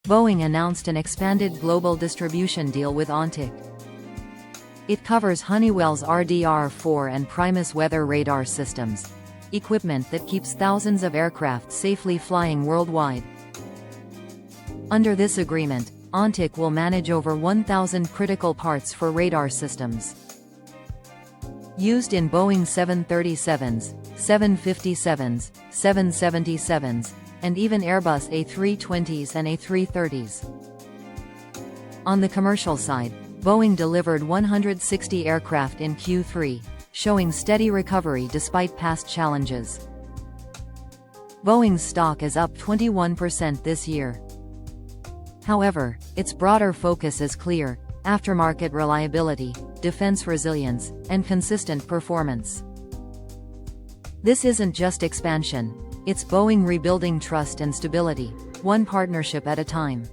Boeing announced an expanded global distribution deal with Ontic. It covers Honeywell's RDR-4 and Primus weather radar systems, equipment that keeps thousands of aircraft safely flying worldwide. Under this agreement, Ontic will manage over 1,000 critical parts for radar systems used in Boeing 737s, 757s, 777s, and even Airbus A320s and A330s. On the commercial side, Boeing delivered 160 aircraft in Q3, showing steady recovery despite past challenges. Boeing's stock is up 21% this year. However, its broader focus is clear: aftermarket reliability, defense resilience, and consistent performance. This isn't just expansion, it's Boeing rebuilding trust and stability, one partnership at a time.